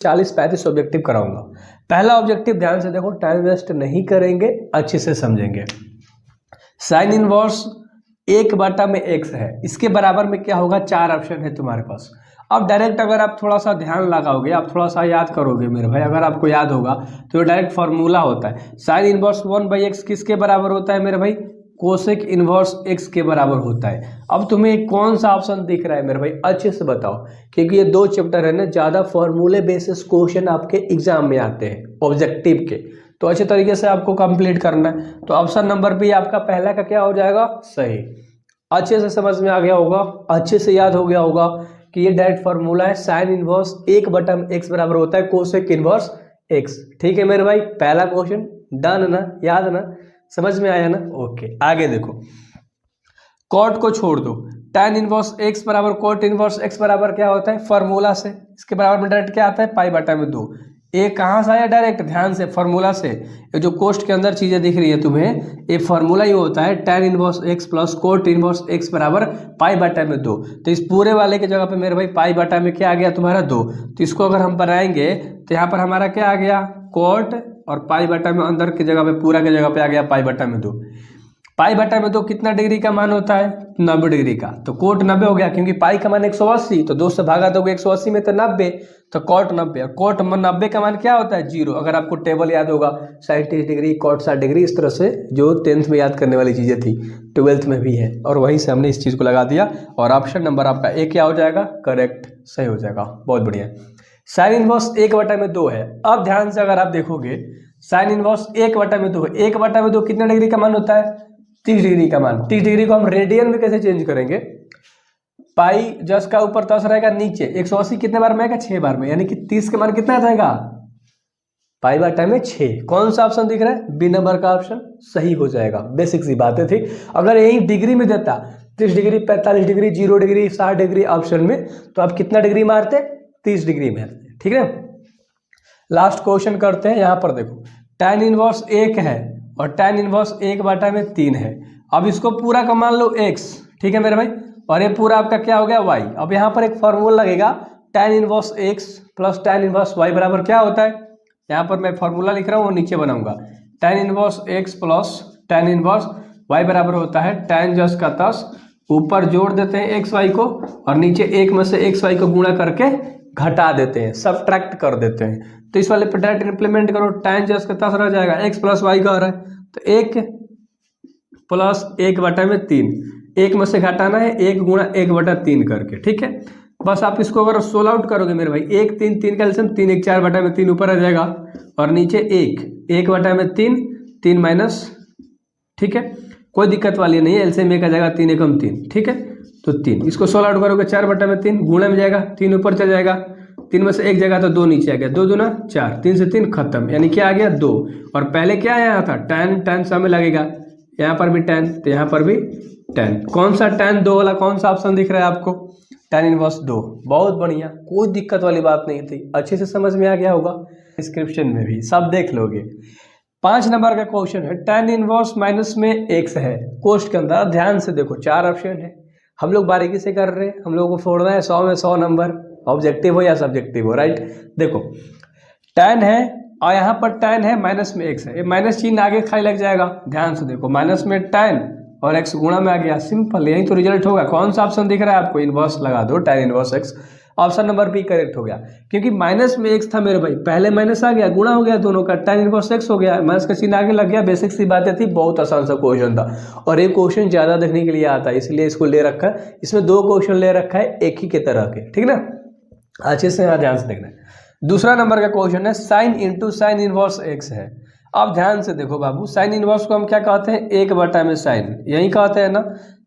40-35 objective कराऊंगा। पहला objective ध्यान से देखो, टाइम वेस्ट नहीं करेंगे, अच्छे से समझेंगे। साइन इनवर्स 1/x है, इसके बराबर में क्या होगा, 4 ऑप्शन है तुम्हारे पास। अब डायरेक्ट अगर आप थोड़ा सा ध्यान लगाओगे, आप थोड़ा सा याद करोगे मेरे भाई, अगर आपको याद होगा तो ये डायरेक्ट फार्मूला होता है। साइन इनवर्स 1/x किसके बराबर होता है मेरे भाई, कोसेक इनवर्स x के बराबर होता है। अब तुम्हें कौन सा ऑप्शन दिख रहा है मेरे भाई, अच्छे से बताओ, क्योंकि ये 2 चैप्टर है ना, ज़्यादा फॉर्मूले बेसिस क्वेश्चन आपके एग्जाम में आते हैं ऑब्जेक्टिव के, तो अच्छे तरीके से आपको कंप्लीट करना है। तो ऑप्शन नंबर बी आपका पहला का क्या हो जाएगा, सही। अच्छे से समझ में आ गया होगा, अच्छे से याद हो गया होगा कि ये डायरेक्ट फार्मूला है, साइन इनवर्स 1/x बराबर होता है कोसेक इनवर्स x। ठीक है मेरे भाई, पहला क्वेश्चन डन ना, याद ना, समझ में आया ना। ओके, आगे देखो, कॉट को छोड़ दो, tan इनवर्स x बराबर कॉट इनवर्स x बराबर क्या होता है, फार्मूला से, इसके बराबर में डायरेक्ट क्या आता है, π/2। ये कहाँ से आया, डायरेक्ट ध्यान से फार्मूला से। ये जो कोष्ट के अंदर चीजें दिख रही है तुम्हें, ये फार्मूला ही होता है tan inverse x plus cot inverse x बराबर π/2। तो इस पूरे वाले के जगह पे मेरे भाई π/2 में क्या आ गया तुम्हारा 2, तो इसको अगर हम बनाएंगे तो यहाँ पर हमारा क्या आ गया, कोट, और π/2 में अंदर की जगह पे, पूरा की जगह पे आ गया π/2। π/2 कितना डिग्री का मान होता है, 90 डिग्री का, तो कोट 90 हो गया, क्योंकि पाई का मान 180, तो 2 से भागा दोगे 180 में तो 90, तो कोट 90। कोट 90 का मान क्या होता है, 0। अगर आपको टेबल याद होगा, साइन 30 डिग्री, कोट 60 डिग्री, इस तरह से जो 10th में याद करने वाली चीज़ें थी 12th में भी है, और वहीं से हमने इस चीज़ को लगा दिया, और ऑप्शन नंबर आपका ए क्या हो जाएगा, करेक्ट, सही हो जाएगा। बहुत बढ़िया। साइन इनवर्स 1/2 है। अब ध्यान से अगर आप देखोगे, साइन इनवर्स 1/2 है, 1/2 कितने डिग्री का मान होता है, 30 डिग्री का मान। 30 डिग्री को हम रेडियन में कैसे चेंज करेंगे, पाई जस का ऊपर 10 रहेगा, नीचे 180 कितने बार में आएगा, 6 बार में, यानी कि 30 के मान कितना आ जाएगा, π/2 में 6। कौन सा ऑप्शन दिख रहा है, बी नंबर का ऑप्शन सही हो जाएगा। बेसिक सी बातें थी। अगर यही डिग्री में देता 30 degree, 45 degree, 0 degree, 60 degree option में, तो आप कितना डिग्री मारते, 30 डिग्री मारते। ठीक है, लास्ट क्वेश्चन करते हैं। यहाँ पर देखो, tan इनवर्स 1 है और tan इनवर्स 1/3 है। अब इसको पूरा का मान लो x, ठीक है मेरे भाई, और ये पूरा आपका क्या हो गया, y। अब यहाँ पर एक फार्मूला लगेगा, tan inverse x plus tan inverse y बराबर क्या होता है, यहाँ पर मैं फार्मूला लिख रहा हूँ, वो नीचे बनाऊंगा। tan inverse x plus tan inverse y बराबर होता है tan जस का 10, ऊपर जोड़ देते हैं x y को, और नीचे 1 में से x y को गुणा करके घटा देते हैं, सब्ट्रैक्ट कर देते हैं। तो इस वाले पर डायरेक्ट इंप्लीमेंट करो, tan जस का 10 रह जाएगा, x प्लस y का हो रहा है, तो 1 प्लस 1/3, 1 में से घटाना है, 1 गुणा 1/3 करके। ठीक है, बस आप इसको अगर सोल्व आउट करोगे मेरे भाई, 1 3 3 का एलसीएम 3 1 4/3 ऊपर आ जाएगा, और नीचे 1/3, 3 माइनस, ठीक है, कोई दिक्कत वाली नहीं है, एलसीएम 1 आ जाएगा, 3 एकम 3, ठीक है, तो 3, इसको सोल्व आउट करोगे 4/3, गुणा में जाएगा, 3 ऊपर चल जाएगा, 3 में से 1 जगह तो 2 नीचे आ गया, 2 दूना 4, 3 से 3 खत्म, यानी क्या आ गया 2। और पहले क्या आया था, tan सामने लगेगा, यहाँ पर भी tan, तो यहाँ पर भी tan। कौन सा tan 2 वाला कौन सा ऑप्शन दिख रहा है आपको, tan इनवर्स 2। बहुत बढ़िया, कोई दिक्कत वाली बात नहीं थी, अच्छे से समझ में आ गया होगा, डिस्क्रिप्शन में भी सब देख लोगे। 5 नंबर का क्वेश्चन है, tan इनवर्स माइनस में x है, कोष्ट के अंदर। ध्यान से देखो, 4 ऑप्शन है, हम लोग बारीकी से कर रहे हैं, हम लोगों को फोड़ना है 100 में 100 नंबर, ऑब्जेक्टिव हो या सब्जेक्टिव हो, राइट। देखो tan है, और यहाँ पर tan है, माइनस में x है, ये माइनस चिन्ह आगे खाली लग जाएगा। ध्यान से देखो, माइनस में tan और x गुणा में आ गया, सिंपल, यही तो रिजल्ट होगा। कौन सा ऑप्शन दिख रहा है आपको, इनवर्स लगा दो, tan inverse x। Option number B correct हो गया, क्योंकि माइनस में x था मेरे भाई, पहले माइनस आ गया, गुणा हो गया दोनों का, tan इनवर्स x हो गया, माइनस का चिन्ह आगे लग गया। बेसिक सी बातें थी, बहुत आसान सा क्वेश्चन था, और ये क्वेश्चन ज्यादा देखने के लिए आता है, इसलिए इसको ले रखा है। इसमें 2 क्वेश्चन ले रखा है एक ही के तरह के, ठीक ना, अच्छे से यहाँ ध्यान से देखना है। दूसरा नंबर का क्वेश्चन है, sine into sine inverse x है। अब ध्यान से देखो बाबू, साइन इनवर्स को हम क्या कहते हैं, 1 में साइन, यही कहते हैं ना,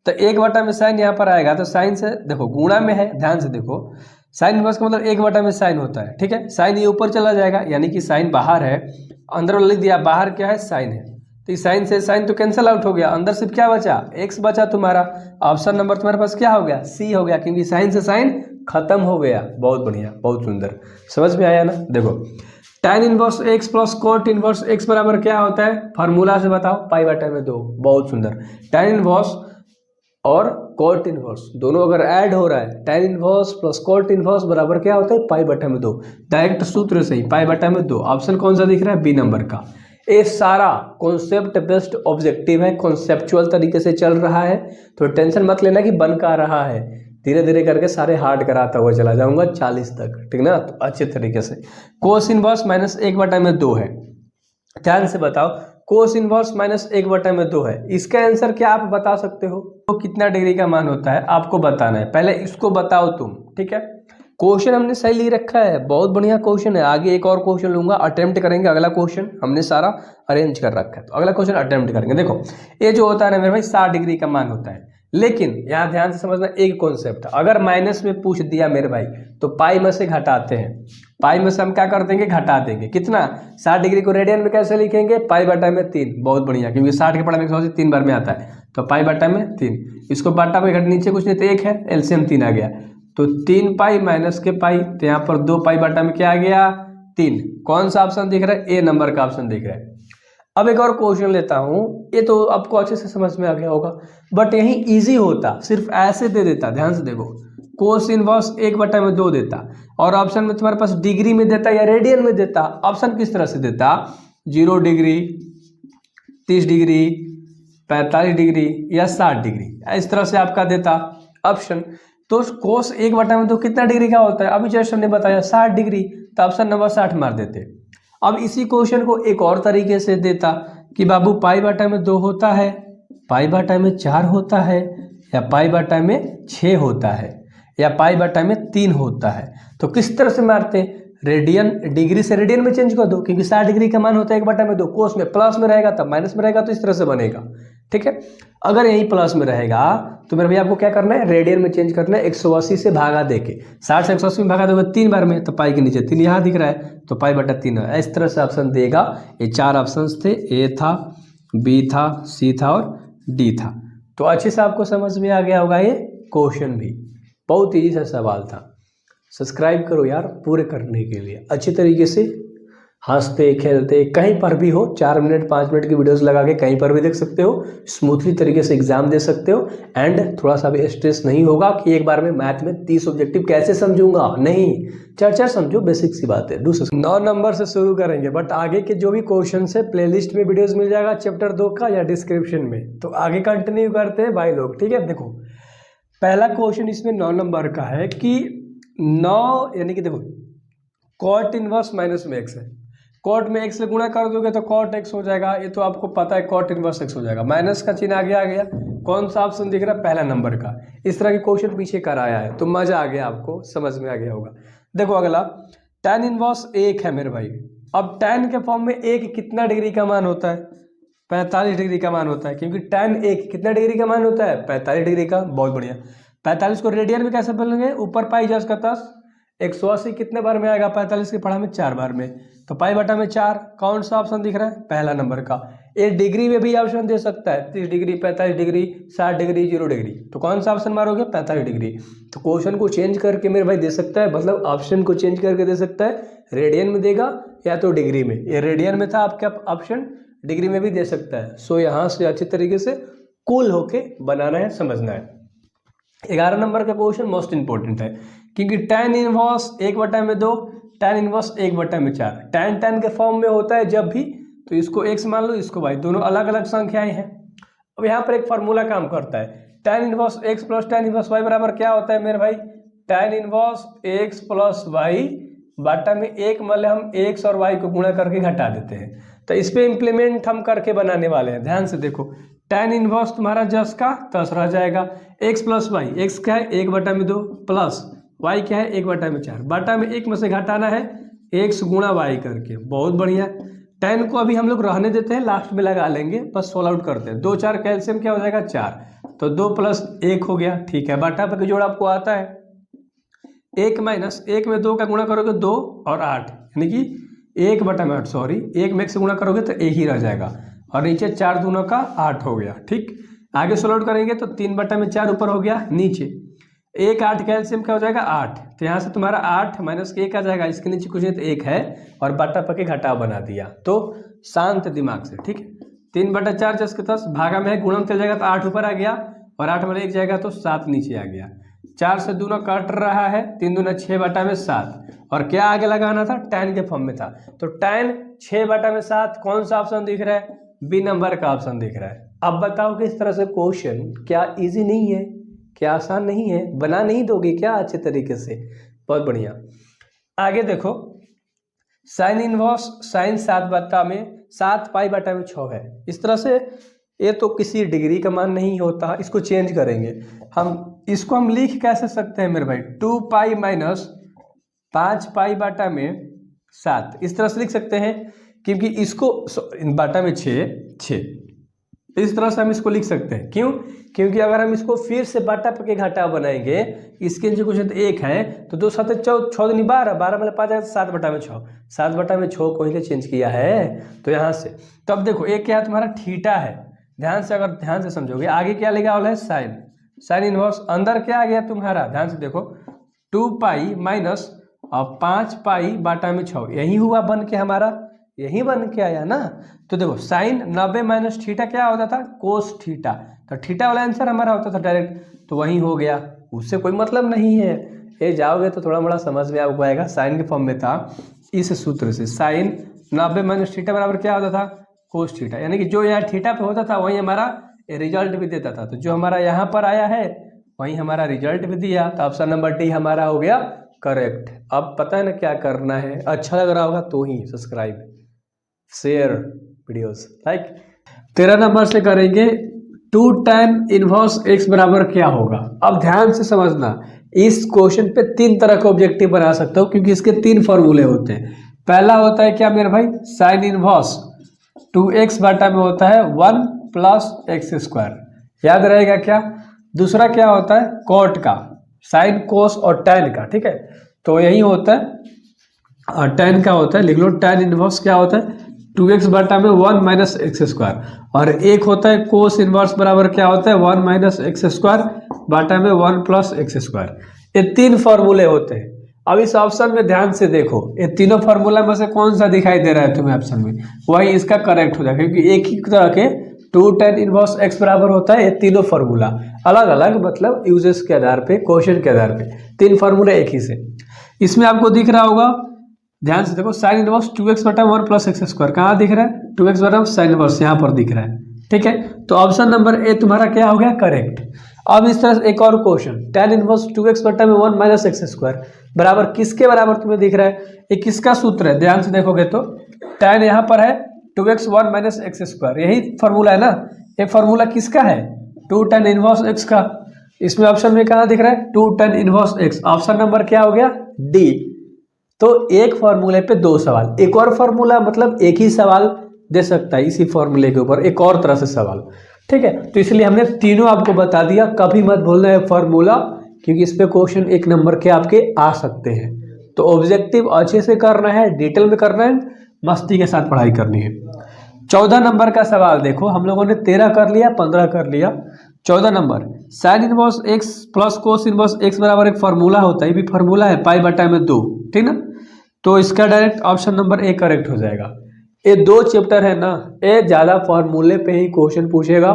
तो 1 में साइन यहाँ पर आएगा, तो साइन से देखो गुणा में है, ध्यान से देखो, साइन इनवर्स का मतलब 1 में साइन होता है, ठीक है। साइन ये ऊपर चला जाएगा, यानी कि साइन बाहर है, अंदर लिख दिया, बाहर क्या है, साइन है, तो इस साइन से साइन तो कैंसिल आउट हो गया, अंदर सिर्फ क्या बचा, x बचा तुम्हारा। ऑप्शन नंबर तुम्हारे पास क्या हो गया, सी हो गया, क्योंकि साइन से साइन खत्म हो गया। बहुत बढ़िया, बहुत सुंदर, समझ में आया ना। देखो tan inverse x plus cot inverse x बराबर क्या होता है, फार्मूला से बताओ, π/2। बहुत सुंदर, tan इनवर्स और कॉट इनवर्स दोनों अगर ऐड हो रहा है, tan inverse plus cot inverse बराबर क्या होता है, पाई बटा में 2। डायरेक्ट सूत्र से ही पाई बटा में 2। ऑप्शन कौन सा दिख रहा है, बी नंबर का। ये सारा कॉन्सेप्ट बेस्ड ऑब्जेक्टिव है, कॉन्सेप्चुअल तरीके से चल रहा है, तो टेंशन मत लेना कि बन का रहा है, धीरे धीरे करके सारे हार्ड कराता हुआ चला जाऊंगा 40 तक, ठीक ना। तो अच्छे तरीके से कोस इनवर्स माइनस 1/2 है। ध्यान से बताओ, कोस इनवर्स माइनस 1/2 है, इसका आंसर क्या आप बता सकते हो, तो कितना डिग्री का मान होता है आपको बताना है, पहले इसको बताओ तुम, ठीक है। क्वेश्चन हमने सही ले रखा है, बहुत बढ़िया क्वेश्चन है। आगे एक और क्वेश्चन लूंगा, अटेम्प्ट करेंगे, अगला क्वेश्चन हमने सारा अरेंज कर रखा है, तो अगला क्वेश्चन अटेम्प्ट करेंगे। देखो ये जो होता है ना मेरे भाई 60 डिग्री का मान होता है, लेकिन यहाँ ध्यान से समझना एक कॉन्सेप्ट, अगर माइनस में पूछ दिया मेरे भाई तो पाई में से घटाते हैं, पाई में से हम क्या कर देंगे, घटा देंगे। कितना, 60 डिग्री को रेडियन में कैसे लिखेंगे, पाई बटा में 3। बहुत बढ़िया, क्योंकि 60 के पढ़ा में 180 3 बार में आता है, तो पाई बटा में 3। इसको बाटा में घट, नीचे कुछ नहीं तो 1 है, एलसीएम 3 आ गया, तो 3 पाई माइनस के पाई, तो यहाँ पर 2 पाई बटा में क्या आ गया, 3। कौन सा ऑप्शन दिख रहा है, ए नंबर का ऑप्शन दिख रहा है। अब एक और क्वेश्चन लेता हूं, ये तो आपको अच्छे से समझ में आ गया होगा, बट यही इजी होता, सिर्फ ऐसे दे देता। ध्यान से देखो, कोस इनवर्स 1/2 देता, और ऑप्शन में तुम्हारे पास डिग्री में देता या रेडियन में देता। ऑप्शन किस तरह से देता, 0 डिग्री, 30 डिग्री, 45 डिग्री या 60 डिग्री, इस तरह से आपका देता ऑप्शन। तो कोस 1/2 कितना डिग्री का होता है, अभी जस्ट हमने बताया 60 डिग्री, तो ऑप्शन नंबर 60 मार देते। अब इसी क्वेश्चन को एक और तरीके से देता कि बाबू पाई बटा में 2 होता है, पाई बटा में 4 होता है, या पाई बटा में 6 होता है, या पाई बटा में 3 होता है, तो किस तरह से मारते हैं, रेडियन, डिग्री से रेडियन में चेंज कर दो, क्योंकि 60 डिग्री का मान होता है 1/2। कोस में प्लस में रहेगा तब माइनस में रहेगा, तो इस तरह से बनेगा, ठीक है। अगर यही प्लस में रहेगा तो मेरे भैया आपको क्या करना है, रेडियन में चेंज करना है, 180 से भागा देके, 60 से 180 में भागा दोगे 3 बार में, तो पाई के नीचे 3 यहाँ दिख रहा है, तो पाई बटा 3 है। इस तरह से ऑप्शन देगा। ये 4 ऑप्शन थे, ए था, बी था, सी था और डी था। तो अच्छे से आपको समझ में आ गया होगा, ये क्वेश्चन भी बहुत ईजी सा सवाल था। सब्सक्राइब करो यार पूरे करने के लिए, अच्छे तरीके से हंसते खेलते कहीं पर भी हो, 4 मिनट 5 मिनट की वीडियोस लगा के कहीं पर भी देख सकते हो, स्मूथली तरीके से एग्जाम दे सकते हो, एंड थोड़ा सा भी स्ट्रेस नहीं होगा कि एक बार में मैथ में 30 ऑब्जेक्टिव कैसे समझूंगा, नहीं, 4 समझो, बेसिक सी बात है। 9 नंबर से शुरू करेंगे, बट आगे के जो भी क्वेश्चन है प्लेलिस्ट में वीडियोस मिल जाएगा चैप्टर 2 का या डिस्क्रिप्शन में, तो आगे कंटिन्यू करते हैं भाई लोग, ठीक है। देखो पहला क्वेश्चन इसमें 9 नंबर का है कि 9 यानी कि देखो कॉट इनवर्स माइनस में x है, कॉट में x से गुणा कर दोगे तो कॉट x हो जाएगा, ये तो आपको पता है, कॉट इनवर्स x हो जाएगा, माइनस का चिन्ह आगे आ गया। कौन सा ऑप्शन दिख रहा है, पहला नंबर का। इस तरह के क्वेश्चन पीछे कराया है, तो मजा आ गया, आपको समझ में आ गया होगा। देखो अगला tan इनवर्स 1 है मेरे भाई। अब tan के फॉर्म में 1 कितना डिग्री का मान होता है, 45 डिग्री का मान होता है, क्योंकि tan 1 कितना डिग्री का मान होता है, 45 डिग्री का। बहुत बढ़िया, 45 को रेडियन में कैसे बोलेंगे, ऊपर पाई जस का 10, 180 कितने बार में आएगा, 45 की पढ़ा में 4 बार में, तो पाई बटा में 4। कौन सा ऑप्शन दिख रहा है, पहला नंबर का। ये डिग्री में भी ऑप्शन दे सकता है, 30 डिग्री, 45 डिग्री, 60 डिग्री, 0 डिग्री, तो कौन सा ऑप्शन मारोगे, 45 डिग्री। तो क्वेश्चन को चेंज करके मेरे भाई दे सकता है, मतलब ऑप्शन को चेंज करके दे सकता है, रेडियन में देगा या तो डिग्री में। ये रेडियन में था आपका ऑप्शन, डिग्री में भी दे सकता है। सो यहाँ से अच्छी तरीके से कूल होके बनाना है, समझना है। 11 नंबर का क्वेश्चन मोस्ट इंपॉर्टेंट है, क्योंकि tan inverse 1/2, tan inverse 1/4, tan के फॉर्म में होता है जब भी, तो इसको x मान लो, इसको y, दोनों अलग अलग संख्याएं हैं। अब यहाँ पर एक फार्मूला काम करता है, tan inverse x plus tan inverse y बराबर क्या होता है मेरे भाई, tan inverse x plus y बटा में 1 मतलब हम x और y को गुणा करके घटा देते हैं। तो इस पे इम्प्लीमेंट हम करके बनाने वाले हैं। ध्यान से देखो, tan इनवर्स तुम्हारा 10 का 10 रह जाएगा, x प्लस वाई, x क्या है 1/2 प्लस y क्या है 1/4, बटा में 1 में से घटाना है x गुणा y करके। बहुत बढ़िया, tan को अभी हम लोग रहने देते हैं, लास्ट में लगा लेंगे, बस सोल्व आउट करते हैं। 2 4 कैल्शियम क्या हो जाएगा 4, तो 2 प्लस 1 हो गया, ठीक है। बटा पर जोड़ आपको आता है, 1 माइनस 1 में 2 का गुणा करोगे 2 और 8, यानी कि 1/8, सॉरी 1 में 1 से गुणा करोगे तो 1 ही रह जाएगा, और नीचे 4 दूनों का 8 हो गया, ठीक। आगे सोल्व आउट करेंगे तो 3/4 ऊपर हो गया, नीचे 1 8 कैल्शियम क्या हो जाएगा 8, तो यहाँ से तुम्हारा 8 माइनस के 1 आ जाएगा, इसके नीचे कुछ नहीं तो 1 है, और बटा पके घटाव बना दिया। तो शांत दिमाग से, ठीक है। 3/4 10 के 10 भागा में है, गुणन चल जाएगा तो 8 ऊपर आ गया, और 8 वाले एक जाएगा तो 7 नीचे आ गया। 4 से दूना कट रहा है, 3 दूना 6/7 और क्या आगे लगाना था, tan के फॉर्म में था। तो tan 6/7 कौन सा ऑप्शन दिख रहा है, बी नंबर का ऑप्शन दिख रहा है। अब बताओ कि इस तरह से क्वेश्चन क्या इजी नहीं है, क्या आसान नहीं है, बना नहीं दोगे क्या अच्छे तरीके से? बहुत बढ़िया। आगे देखो साइन इनवर्स साइन 7/6 है। इस तरह से ये तो किसी डिग्री का मान नहीं होता, इसको चेंज करेंगे इसको हम लिख कैसे सकते हैं मेरे भाई, 2 पाई माइनस 5π/7 इस तरह से लिख सकते हैं, क्योंकि इसको बाटा में 6 इस तरह से हम इसको लिख सकते हैं। क्यों? क्योंकि अगर हम इसको फिर से बाटा के घाटा बनाएंगे, इसके जो क्वेश्चन 1 है तो 2 7 6 दूनी 12 में 5 7/6 7/6 को ही चेंज किया है तो यहाँ से। तो अब देखो एक क्या है तुम्हारा थीटा है, ध्यान से समझोगे। आगे क्या लिखा हुआ है, साइन इनवर्स। अंदर क्या आ गया तुम्हारा, ध्यान से देखो 2 पाई माइनस 5π/6 यही हुआ बन के हमारा, यही बन के आया ना। तो देखो साइन 90 माइनस थीटा क्या होता था, कोस थीटा। तो थीटा वाला आंसर हमारा होता था डायरेक्ट, तो वही हो गया, उससे कोई मतलब नहीं है। ये जाओगे तो थोड़ा मोड़ा समझ में आपको आएगा। साइन के फॉर्म में था, इस सूत्र से साइन 90 माइनस थीटा बराबर क्या होता था, कोस थीटा। यानी कि जो यहाँ थीटा पे होता था वही हमारा रिजल्ट भी देता था। तो जो हमारा यहाँ पर आया है वही हमारा रिजल्ट भी दिया। तो ऑप्शन नंबर डी हमारा हो गया करेक्ट। अब पता है ना क्या करना है, अच्छा लग रहा होगा तो ही subscribe share videos like. 13 number से करेंगे 2 tan इनवर्स x बराबर क्या होगा। अब ध्यान से समझना, इस क्वेश्चन पे 3 तरह का ऑब्जेक्टिव बना सकता हूँ, क्योंकि इसके 3 फॉर्मूले होते हैं। पहला होता है क्या मेरे भाई, साइन इनवर्स 2x बटा में होता है 1 + x², याद रहेगा क्या। दूसरा क्या होता है कॉट का, साइन कोस और tan का, ठीक है। तो यही होता है tan का होता है, लिख लो tan इनवर्स क्या होता है 2x बटा में 1 - x², और एक होता है कोस इनवर्स बराबर क्या होता है 1 - x² बटा में 1 + x²। ये 3 फॉर्मूले होते हैं। अब इस ऑप्शन में ध्यान से देखो, ये तीनों फार्मूला में से कौन सा दिखाई दे रहा है तुम्हें ऑप्शन में, वही इसका करेक्ट हो जाएगा, क्योंकि एक ही तरह के 2 tan इनवर्स x बराबर होता है। ये तीनों फार्मूला अलग अलग मतलब यूजेस के आधार पे, क्वेश्चन के आधार पे, 3 फार्मूला एक ही से। इसमें आपको दिख रहा होगा, ध्यान से देखो साइन इनवर्स 2x बटा 1 + x², कहाँ दिख रहा है 2x बटा साइन इनवर्स, यहाँ पर दिख रहा है, ठीक है। तो ऑप्शन नंबर ए तुम्हारा क्या हो गया करेक्ट। अब इस तरह से एक और क्वेश्चन, tan इनवर्स 2x बटा में 1 - x² बराबर किसके बराबर तुम्हें दिख रहा है, ये किसका सूत्र है, ध्यान से देखोगे तो tan यहाँ पर है 2x 1 - x², यही फॉर्मूला है ना। ये फॉर्मूला किसका है 2 tan इनवर्स x का। इसमें ऑप्शन में कहाँ दिख रहा है 2 tan inverse x, option number क्या हो गया डी। तो एक फॉर्मूले पे 2 सवाल, एक और फॉर्मूला मतलब एक ही सवाल दे सकता है इसी फॉर्मूले के ऊपर एक और तरह से सवाल, ठीक है। तो इसलिए हमने तीनों आपको बता दिया। कभी मत भूलना है फॉर्मूला, क्योंकि इस पे क्वेश्चन 1 नंबर के आपके आ सकते हैं। तो ऑब्जेक्टिव अच्छे से करना है, डिटेल में करना है, मस्ती के साथ पढ़ाई करनी है। 14 नंबर का सवाल देखो, हम लोगों ने 13 कर लिया, 15 कर लिया। 14 number sine inverse x plus cos inverse x बराबर एक फॉर्मूला होता है, ये भी फॉर्मूला है π/2, ठीक ना। तो इसका direct option number A correct हो जाएगा। ये 2 चैप्टर है ना, ये ज़्यादा फॉर्मूले पे ही क्वेश्चन पूछेगा,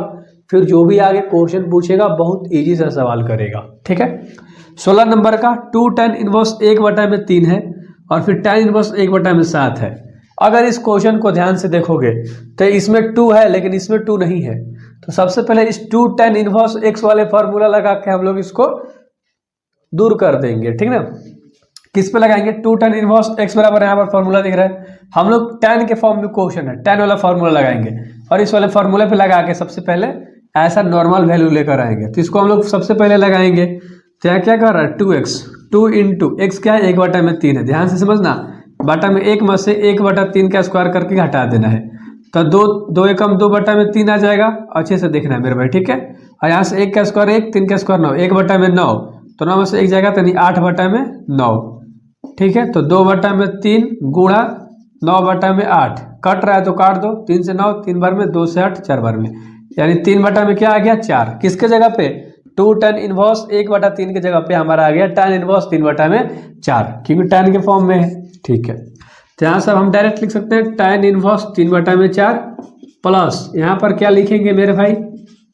फिर जो भी आगे क्वेश्चन पूछेगा बहुत इजी सा सवाल करेगा, ठीक है। 16 नंबर का 2 tan इनवर्स 1/3 है, और फिर tan इनवर्स 1/7 है। अगर इस क्वेश्चन को ध्यान से देखोगे तो इसमें 2 है लेकिन इसमें 2 नहीं है। तो सबसे पहले इस 2 tan इनवर्स x वाले फॉर्मूला लगा के हम लोग इसको दूर कर देंगे, ठीक ना। किस पे लगाएंगे 2 tan इनवर्स x बराबर यहाँ पर फॉर्मूला दिख रहा है, हम लोग tan के फॉर्म में क्वेश्चन है, tan वाला फॉर्मूला लगाएंगे और इस वाले फॉर्मूले पे लगा के सबसे पहले ऐसा नॉर्मल वैल्यू लेकर आएंगे। तो इसको हम लोग सबसे पहले लगाएंगे, तो यहाँ क्या कर रहा है 2x, 2 × x क्या है 1/3 है, ध्यान से समझना, बटा में 1 में से 1/3 का स्क्वायर करके घटा देना है। तो 2 एकम 2/3 आ जाएगा, अच्छे से देखना है मेरे भाई, ठीक है। और यहाँ से 1 का स्क्वायर 1, 3 का स्क्वायर 9, 1/9, तो 9 में से 1 जाएगा तो 8/9, ठीक है। तो 2/3 गुणा 9/8, कट रहा है तो काट दो, 3 से 9, 3 बार में, 2 से 8, 4 बार में, यानी 3/में क्या आ गया 4। किसके जगह पे 2 tan इनवर्स 1/3 के जगह पे हमारा आ गया tan इनवर्स 3/4, क्योंकि tan के फॉर्म में है, ठीक है। तो यहाँ से हम डायरेक्ट लिख सकते हैं tan इनवर्स 3/4 प्लस यहाँ पर क्या लिखेंगे मेरे भाई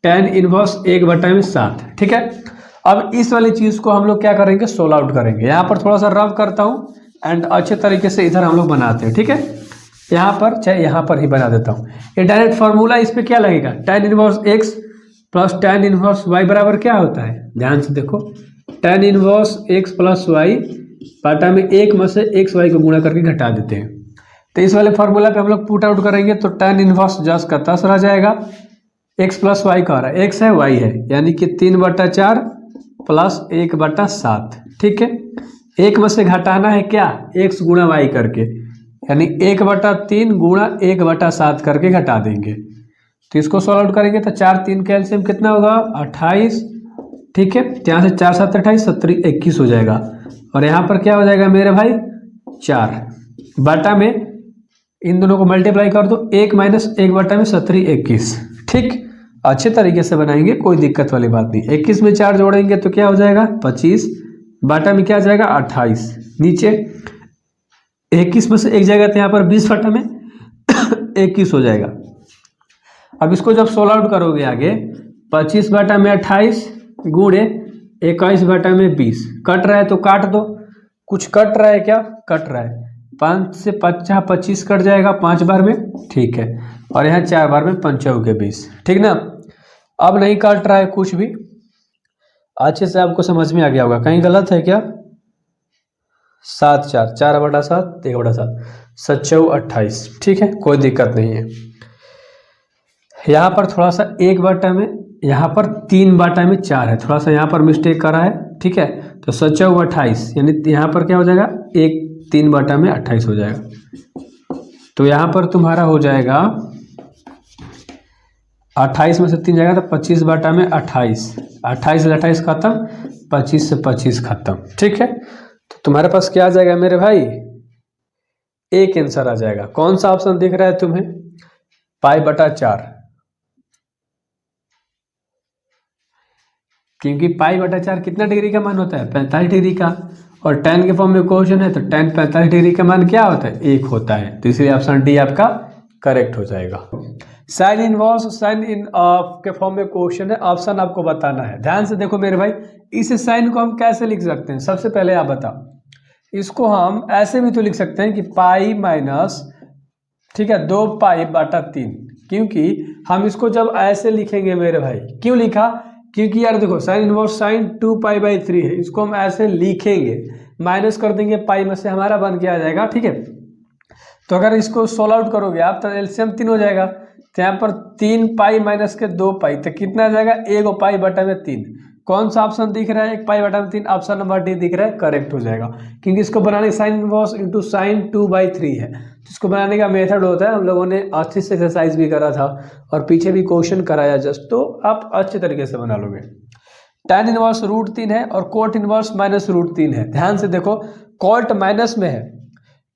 tan इनवर्स 1/7। ठीक है, अब इस वाली चीज़ को हम लोग क्या करेंगे, सोल्व आउट करेंगे। यहाँ पर थोड़ा सा रब करता हूँ एंड अच्छे तरीके से इधर हम लोग बनाते हैं। ठीक है, यहाँ पर चाहे यहाँ पर ही बना देता हूँ। ये डायरेक्ट फार्मूला, इस पर क्या लगेगा, tan inverse x plus tan inverse y बराबर क्या होता है, ध्यान से देखो, tan inverse x plus y बाटा में 1 में से x y को गुणा करके घटा देते हैं। तो इस वाले फार्मूला पे हम लोग पुट आउट करेंगे तो tan इनवर्स 10 का 10 रह जाएगा, x प्लस वाई का रहा है, x है y है, यानी कि 3/4 प्लस 1/7। ठीक है, 1 में से घटाना है क्या, x गुणा y करके, यानी 1/3 गुणा 1/7 करके घटा देंगे। तो इसको सॉल्व आउट करेंगे तो 4 3 का एलसीएम कितना होगा, 28। ठीक है, यहाँ से 4 7 28 17 21 हो जाएगा, और यहाँ पर क्या हो जाएगा मेरे भाई 4 बाटा में इन दोनों को मल्टीप्लाई कर दो, 1 माइनस 1 बाटा में 17 21। ठीक, अच्छे तरीके से बनाएंगे, कोई दिक्कत वाली बात नहीं। 21 में 4 जोड़ेंगे तो क्या हो जाएगा 25 बाटा में क्या जाएगा 28, नीचे 21 में से एक जाएगा तो यहाँ पर 20 बाटा में 21 हो जाएगा। अब इसको जब सोल्व आउट करोगे आगे, 25 बाटा में 28 गुणे 21 बाटा में 20, कट रहा है तो काट दो, कुछ कट रहा है क्या, कट रहा है, 5 से 50 25 कट जाएगा 5 बार में। ठीक है, और यहाँ 4 बार में 5 के 20। ठीक ना, अब नहीं काट रहा है कुछ भी, अच्छे से आपको समझ में आ गया होगा, कहीं गलत है क्या, 7 4 4/7 1/7 7 28। ठीक है, कोई दिक्कत नहीं है। यहाँ पर थोड़ा सा 1 बाटा में, यहाँ पर 3 बाटा में 4 है, थोड़ा सा यहाँ पर मिस्टेक करा है। ठीक है, तो 7 28 यानी यहाँ पर क्या हो जाएगा 1 3 बाटा में 28 हो जाएगा। तो यहाँ पर तुम्हारा हो जाएगा 28 में से 3 जाएगा तो 25 बाटा में 28, 28 से 28 खत्म, 25 से 25 खत्म। ठीक है, तो तुम्हारे पास क्या आ जाएगा मेरे भाई, एक आंसर आ जाएगा। कौन सा ऑप्शन दिख रहा है तुम्हें, π/4, क्योंकि π/4 कितना डिग्री का मान होता है 45 डिग्री का, और tan के फॉर्म में क्वेश्चन है तो tan 45 डिग्री का मान क्या होता है 1 होता है, तो इसलिए ऑप्शन डी आपका करेक्ट हो जाएगा। साइन इनवर्स साइन इन के फॉर्म में क्वेश्चन है, ऑप्शन आपको बताना है। ध्यान से देखो मेरे भाई, इस साइन को हम कैसे लिख सकते हैं, सबसे पहले आप बताओ, इसको हम ऐसे भी तो लिख सकते हैं कि पाई माइनस, ठीक है, 2π/3, क्योंकि हम इसको जब ऐसे लिखेंगे मेरे भाई, क्यों लिखा, क्योंकि यार देखो साइन इनवर्स साइन 2π/3 है, इसको हम ऐसे लिखेंगे, माइनस कर देंगे पाई में से, हमारा बन के आ जाएगा। ठीक है, तो अगर इसको सोल्व आउट करोगे आप तो एलसीएम 3 हो जाएगा, तो यहाँ पर 3π माइनस के 2π, तो कितना आ जाएगा 1π/3। कौन सा ऑप्शन दिख रहा है 1π/3, ऑप्शन नंबर डी दिख रहा है, करेक्ट हो जाएगा, क्योंकि इसको बनाने साइन इनवर्स इंटू साइन 2/3 है। तो इसको बनाने का मेथड होता है, हम लोगों ने अच्छे से एक्सरसाइज भी करा था और पीछे भी क्वेश्चन कराया जस्ट, तो आप अच्छे तरीके से बना लोगे। tan इनवर्स √3 है और कोट इनवर्स -√3 है। ध्यान से देखो, कोट माइनस में है,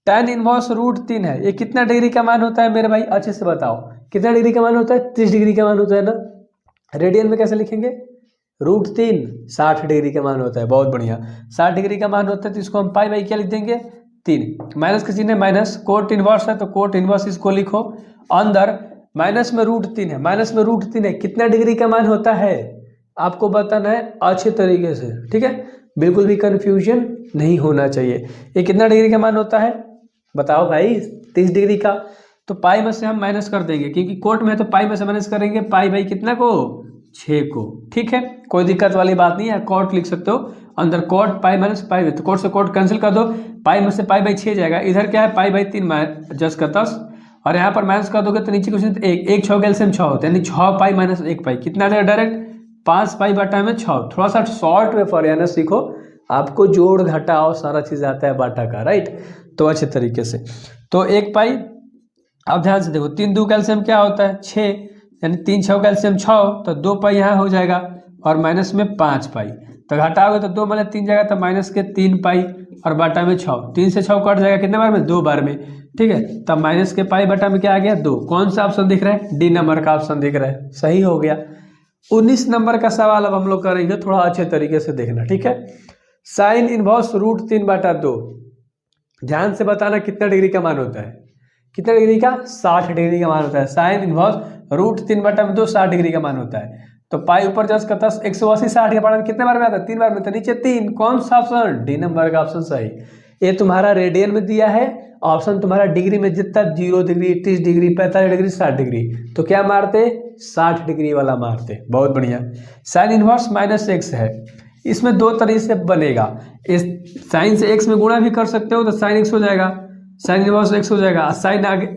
tan इनवर्स √3 है, ये कितना डिग्री का मान होता है मेरे भाई, अच्छे से बताओ कितना डिग्री का मान होता है, 30 डिग्री का मान होता है ना। रेडियन में कैसे लिखेंगे, √3 60 डिग्री का मान होता है, बहुत बढ़िया, 60 डिग्री का मान होता है, तो इसको हम पाई क्या लिख देंगे 3, माइनस का चिन्ह है माइनस, कोट इनवर्स है तो कोट इनवर्स इसको लिखो, अंदर माइनस में √3 है, माइनस में √3 है, कितना डिग्री का मान होता है आपको बताना है अच्छे तरीके से। ठीक है, बिल्कुल भी कंफ्यूजन नहीं होना चाहिए। ये कितना डिग्री का मान होता है बताओ भाई, 30 डिग्री का, तो पाई में से हम माइनस कर देंगे, क्योंकि कोट में है तो पाई में से माइनस करेंगे, पाई कितना को 6 को। ठीक है, कोई दिक्कत वाली बात नहीं है, कोट लिख सकते हो, अंदर कोट पाई माइनस पाई, तो कोट से कोट कैंसिल कर दो, पाई में से पाई 6 जाएगा, इधर क्या है π/3 10 का 10, और यहाँ पर माइनस कर दोगे तो नीचे कुछ 1 6 के एलसीएम 6 होता है, यानी 6π माइनस 1π कितना आ जाएगा डायरेक्ट 5π/6। थोड़ा सा शॉर्ट में फॉर्मूला सीखो, आपको जोड़ घटाओ सारा चीज़ आता है बाटा का, राइट, तो अच्छे तरीके से। तो 1π, अब ध्यान से देखो 3 2 का एलसीएम क्या होता है 6, यानी 3 6 का एलसीएम 6, तो 2π यहाँ हो जाएगा, और माइनस में 5π, तो घटाओगे तो 2 में 3 जाएगा तो माइनस के 3π, और बाटा में 6, 3 से 6 कट जाएगा कितने बार में 2 बार में। ठीक है, तब माइनस के पाई बटा में क्या आ गया 2, कौन सा ऑप्शन दिख रहा है, डी नंबर का ऑप्शन दिख रहा है, सही हो गया। 19 नंबर का सवाल अब हम लोग करेंगे, थोड़ा अच्छे तरीके से देखना। ठीक है, साइन इनवर्स √3/2, ध्यान से बताना कितना डिग्री का मान होता है, कितना डिग्री का 60 डिग्री का मान होता है। साइन इनवर्स √3/2 60 डिग्री का मान होता है। तो पाई ऊपर जस्ट करता 180 60 के पावर कितने बार में आता है? 3 बार में। तो नीचे 3, कौन सा ऑप्शन? डी नंबर का ऑप्शन सही। ये तुम्हारा रेडियन में दिया है, ऑप्शन तुम्हारा डिग्री में जितना 0 डिग्री 30 डिग्री 45 डिग्री 60 डिग्री, तो क्या मारते? 60 डिग्री वाला मारते। बहुत बढ़िया। साइन इनवर्स -x है, इसमें दो तरीके से बनेगा। इस साइन से x में गुणा भी कर सकते हो तो साइन x हो जाएगा, साइन इनवर्स x हो जाएगा, साइन आगे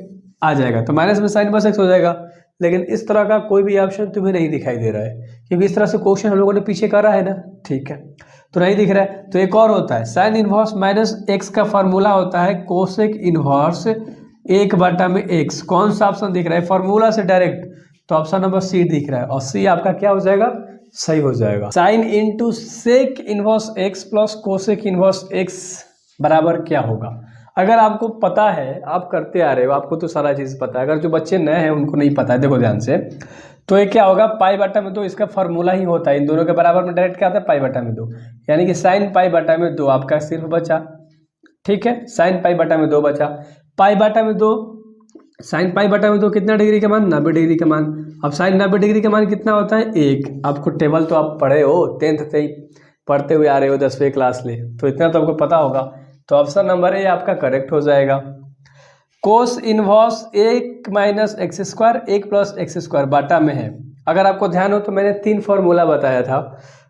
आ जाएगा तो माइनस में साइन इनवर्स x हो जाएगा। लेकिन इस तरह का कोई भी ऑप्शन तुम्हें नहीं दिखाई दे रहा है, क्योंकि इस तरह से क्वेश्चन हम लोगों ने पीछे करा है ना, ठीक है, तो नहीं दिख रहा है। तो एक और होता है साइन इनवर्स -x का फॉर्मूला होता है कोसेक इनवर्स 1/x। कौन सा ऑप्शन दिख रहा है फॉर्मूला से डायरेक्ट? तो ऑप्शन नंबर सी दिख रहा है, और सी आपका क्या हो जाएगा? सही हो जाएगा। Sine into sec inverse x plus cosec inverse x बराबर क्या होगा? अगर आपको पता है, आप करते आ रहे हो, आपको तो सारा चीज़ पता है। अगर जो बच्चे नए हैं उनको नहीं पता है, देखो ध्यान से, तो ये क्या होगा? π/2 इसका फॉर्मूला ही होता है, इन दोनों के बराबर में डायरेक्ट क्या आता है? π/2, यानी कि साइन π/2 आपका सिर्फ बचा, ठीक है, साइन π/2 बचा। π/2 साइन π/2 कितना डिग्री का मान? 90 डिग्री का मान। अब साइन 90 डिग्री का मान कितना होता है? 1। आपको टेबल तो आप पढ़े हो, 10th से ही पढ़ते हुए आ रहे हो 10वीं क्लास ले, तो इतना तो आपको पता होगा। तो ऑप्शन नंबर ए आपका करेक्ट हो जाएगा। कोस इनवर्स 1 - x² 1 + x² बाटा में है। अगर आपको ध्यान हो तो मैंने 3 फॉर्मूला बताया था,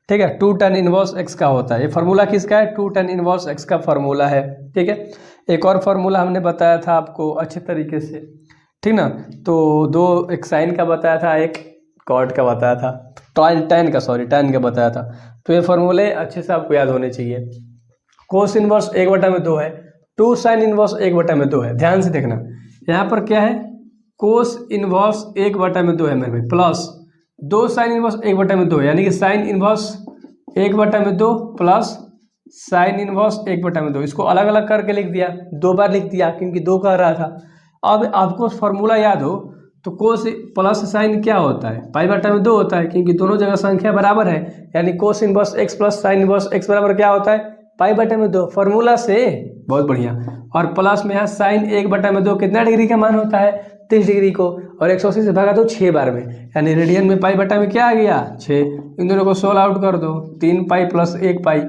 ठीक है। 2 tan इनवर्स x का होता है, ये फार्मूला किसका है? 2 tan इनवर्स x का फार्मूला है, ठीक है। एक और फार्मूला हमने बताया था आपको अच्छे तरीके से, ठीक ना, तो 2 एक साइन का बताया था, एक कॉट का बताया था, tan का बताया था। तो ये फार्मूले अच्छे से आपको याद होने चाहिए। कोस इनवर्स 1/2 है, 2 साइन इनवर्स 1/2 है। ध्यान से देखना, यहाँ पर क्या है? कोस इनवर्स 1/2 है मेरे भाई, प्लस 2 साइन इनवर्स 1/2, यानी कि sine inverse 1/2 plus sine inverse 1/2। इसको अलग अलग करके लिख दिया, 2 बार लिख दिया क्योंकि 2 कर रहा था। अब आपको फॉर्मूला याद हो तो कोस प्लस साइन क्या होता है? π/2 होता है, क्योंकि दोनों जगह संख्या बराबर है, यानी cos inverse x plus sine inverse x बराबर क्या होता है? π/2 फॉर्मूला से। बहुत बढ़िया। और प्लस में यहाँ साइन 1/2 कितना डिग्री का मान होता है? 30 डिग्री को, और 180 से भागा दो 6 बार में, यानी रेडियन में π/में क्या आ गया? 6। इन दोनों को सोल्व आउट कर दो, 3π + 1π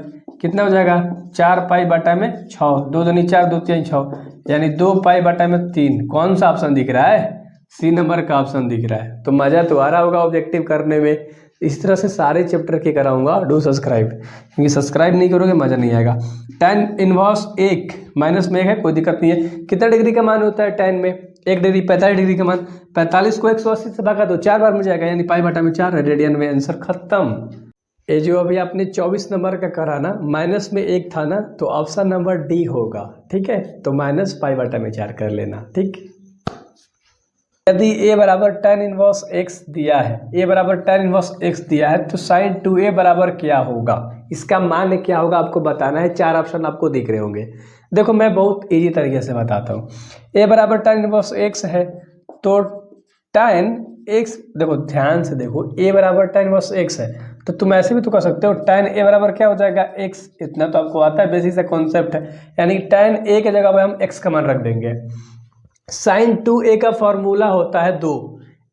कितना हो जाएगा? 4π/में 6, 2 दूनी 4 2 3 6, यानी 2π/में 3। कौन सा ऑप्शन दिख रहा है? सी नंबर का ऑप्शन दिख रहा है। तो मज़ा तो आ रहा होगा ऑब्जेक्टिव करने में। इस तरह से सारे चैप्टर के कराऊंगा, डू सब्सक्राइब, क्योंकि सब्सक्राइब नहीं करोगे मज़ा नहीं आएगा। tan इनवर्स 1 माइनस में है, कोई दिक्कत नहीं है। कितना डिग्री का मान होता है tan में? 1 डिग्री 45 डिग्री का मान। 45 को 180 से भागा दो 4 बार में जाएगा, यानी π/में 4 है, रेडियन में। आंसर खत्म। ये जो अभी आपने 24 नंबर का करा ना, माइनस में 1 था ना, तो ऑप्शन नंबर डी होगा, ठीक है। तो -π/में 4 कर लेना, ठीक। यदि a बराबर tan इनवर्स x दिया है, a बराबर tan इनवर्स x दिया है, तो sin 2a बराबर क्या होगा? इसका मान क्या होगा आपको बताना है। 4 ऑप्शन आपको दिख रहे होंगे। देखो मैं बहुत इजी तरीके से बताता हूँ। a बराबर tan इनवर्स x है, तो tan x, देखो ध्यान से देखो, a बराबर tan इनवर्स x है, तो तुम ऐसे भी तो कर सकते हो, tan a बराबर क्या हो जाएगा? x। इतना तो आपको आता है, बेसिक सा कॉन्सेप्ट है, यानी tan a की जगह पर हम x का मान रख देंगे। साइन 2a का फॉर्मूला होता है 2,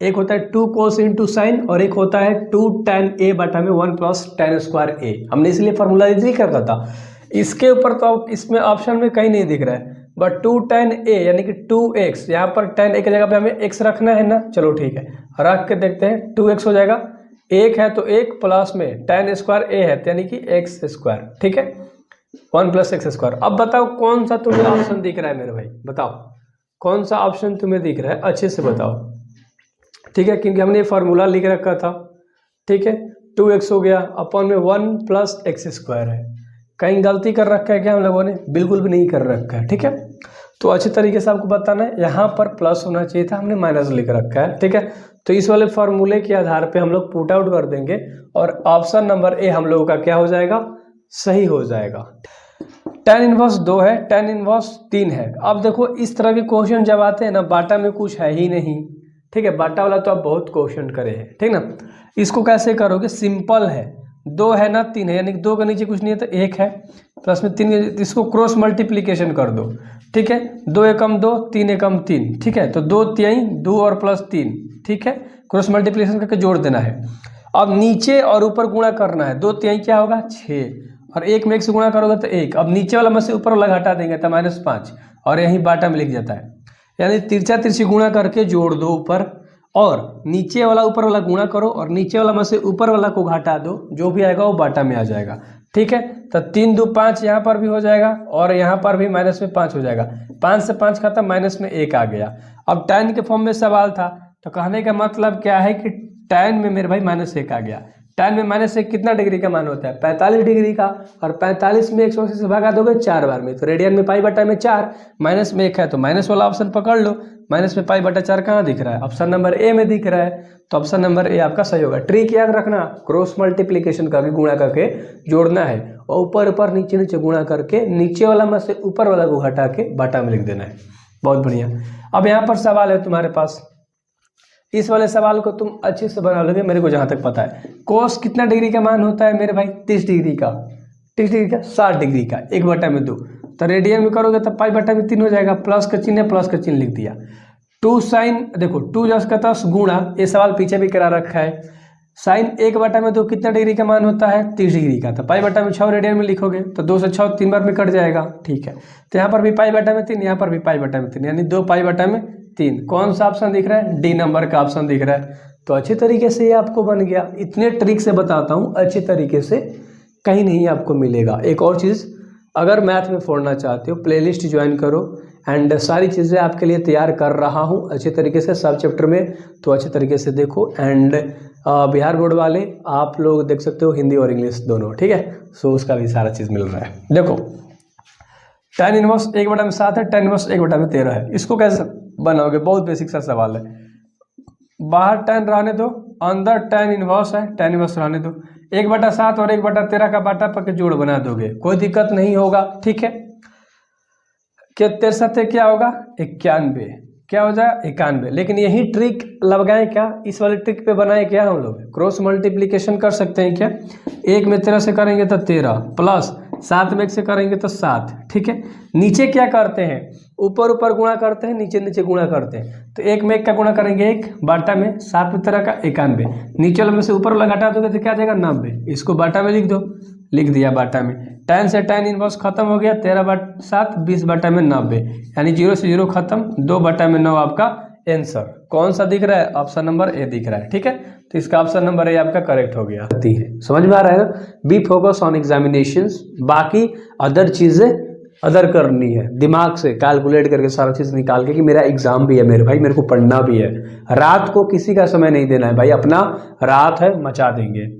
एक होता है 2 कोस इंटू साइन, और एक होता है 2 tan a बटा में 1 + tan² a। हमने इसलिए फॉर्मूला इजी करता था। इसके ऊपर तो इसमें ऑप्शन में कहीं नहीं दिख रहा है, बट 2 tan a यानी कि 2x, यहाँ पर tan a की जगह पे हमें x रखना है ना। चलो ठीक है, रख के देखते हैं। 2x हो जाएगा, 1 है तो 1 प्लस में tan² a है, यानी कि x², ठीक है, 1 + x²। अब बताओ कौन सा तुम्हें ऑप्शन दिख रहा है मेरे भाई? बताओ कौन सा ऑप्शन तुम्हें दिख रहा है, अच्छे से बताओ, ठीक है, क्योंकि हमने ये फार्मूला लिख रखा था, ठीक है। 2x हो गया, अपॉन में 1 + x² है। कहीं गलती कर रखा है क्या हम लोगों ने? बिल्कुल भी नहीं कर रखा है, ठीक है। तो अच्छे तरीके से आपको बताना है, यहाँ पर प्लस होना चाहिए था, हमने माइनस लिख रखा है, ठीक है। तो इस वाले फार्मूले के आधार पर हम लोग पुट आउट कर देंगे, और ऑप्शन नंबर ए हम लोगों का क्या हो जाएगा? सही हो जाएगा। tan इनवर्स 2 है, tan इनवर्स 3 है। अब देखो इस तरह के क्वेश्चन जब आते हैं ना, बाटा में कुछ है ही नहीं, ठीक है, बाटा वाला तो आप बहुत क्वेश्चन करे हैं, ठीक ना। इसको कैसे करोगे? सिंपल है, 2 है ना 3 है, यानी कि 2 के नीचे कुछ नहीं है तो 1 है, प्लस में 3, इसको क्रॉस मल्टीप्लीकेशन कर दो, ठीक है। 2 एकम 2, 3 एकम 3, ठीक है, तो 2 3 2 और +3, ठीक है, क्रॉस मल्टीप्लीकेशन करके जोड़ देना है। अब नीचे और ऊपर गुणा करना है, 2 क्या होगा 6 और 1 में 1 से गुणा करोगे तो 1। अब नीचे वाला में से ऊपर वाला घटा देंगे तो -5 और यहीं बाटा में लिख जाता है। यानी तिरछा तिरछी गुणा करके जोड़ दो ऊपर, और नीचे वाला ऊपर वाला गुणा करो और नीचे वाला में से ऊपर वाला को घटा दो, जो भी आएगा वो बाटा में आ जाएगा। ठीक है, तो 3 2 5 यहाँ पर भी हो जाएगा और यहाँ पर भी -5 हो जाएगा। 5 से 5 खत्म, -1 आ गया। अब tan के फॉर्म में सवाल था, तो कहने का मतलब क्या है कि tan में मेरे भाई -1 आ गया। tan में -1 कितना डिग्री का मान होता है 45 डिग्री का, और 45 में 180 से भागा दोगे 4 बार में, तो रेडियन में π/4, माइनस में 1 है तो माइनस वाला ऑप्शन पकड़ लो। माइनस में π/4 कहाँ दिख रहा है, ऑप्शन नंबर ए में दिख रहा है, तो ऑप्शन नंबर ए आपका सही होगा। ट्रिक याद रखना, क्रॉस मल्टीप्लीकेशन करके गुणा करके जोड़ना है और ऊपर ऊपर नीचे नीचे गुणा करके नीचे वाला में से ऊपर वाला को हटा के बाटा में लिख देना है। बहुत बढ़िया। अब यहाँ पर सवाल है तुम्हारे पास, इस वाले सवाल को तुम अच्छे से बना लोगे मेरे को जहाँ तक पता है। कोस कितना डिग्री का मान होता है मेरे भाई 30 डिग्री का, 30 डिग्री का 60 डिग्री का, 1/2, तो रेडियन में करोगे तो π/3 हो जाएगा। प्लस का चिन्ह है, प्लस का चिन्ह लिख दिया। 2 साइन, देखो 2 जस का 10 गुणा, ये सवाल पीछे भी करा रखा है, साइन 1/2 कितना डिग्री का मान होता है 30 डिग्री का, तो π/6 रेडियन में लिखोगे तो 2 से 6 3 बार में कट जाएगा। ठीक है, तो यहाँ पर भी π/3, यहाँ पर भी π/3, यानी 2 π/3। कौन सा ऑप्शन दिख रहा है, डी नंबर का ऑप्शन दिख रहा है। तो अच्छे तरीके से ये आपको बन गया। इतने ट्रिक से बताता हूँ, अच्छे तरीके से कहीं नहीं आपको मिलेगा। एक और चीज़, अगर मैथ में फोड़ना चाहते हो प्लेलिस्ट ज्वाइन करो, एंड सारी चीज़ें आपके लिए तैयार कर रहा हूँ अच्छे तरीके से सब चैप्टर में, तो अच्छे तरीके से देखो। एंड बिहार बोर्ड वाले आप लोग देख सकते हो हिंदी और इंग्लिश दोनों, ठीक है, सो उसका भी सारा चीज़ मिल रहा है। देखो tan इनवर्स 1/7 है, tan इनवर्स 1/13 है, इसको कैसे बनाओगे, बहुत बेसिक सा सवाल है। बाहर tan रहने दो, अंदर tan इनवर्स है, tan इनवर्स रहने दो, 1/7 और 1/13 का बाटा पके जोड़ बना दोगे, कोई दिक्कत नहीं होगा। ठीक है, क्या 63 क्या होगा 91, क्या हो जाए 91। लेकिन यही ट्रिक लगाएं क्या, इस वाले ट्रिक पे बनाए क्या हम लोग, क्रॉस मल्टीप्लिकेशन कर सकते हैं क्या। 1 में 13 से करेंगे तो 13, प्लस 7 में 1 से करेंगे तो 7। ठीक है, नीचे क्या करते हैं, ऊपर ऊपर गुणा करते हैं, नीचे नीचे गुणा करते हैं। तो 1 में 1 का गुणा करेंगे 1, बाटा में 7 में 13 का 91, नीचे वाले में से ऊपर वाला घटा दोगे तो क्या आ जाएगा 90, इसको बाटा में लिख दो, लिख दिया बाटा में। tan से tan इनवर्स खत्म हो गया, 13/7 20/90, यानी 0 से 0 खत्म, 2/9 आपका आंसर। कौन सा दिख रहा है, ऑप्शन नंबर ए दिख रहा है। ठीक है, तो इसका ऑप्शन नंबर ए आपका करेक्ट हो गया। समझ में आ रहा है ना, बी फोकस ऑन एग्जामिनेशंस, बाकी अदर चीजें अदर करनी है, दिमाग से कैलकुलेट करके सारा चीज निकाल के कि मेरा एग्जाम भी है मेरे भाई, मेरे को पढ़ना भी है। रात को किसी का समय नहीं देना है भाई, अपना रात है मचा देंगे।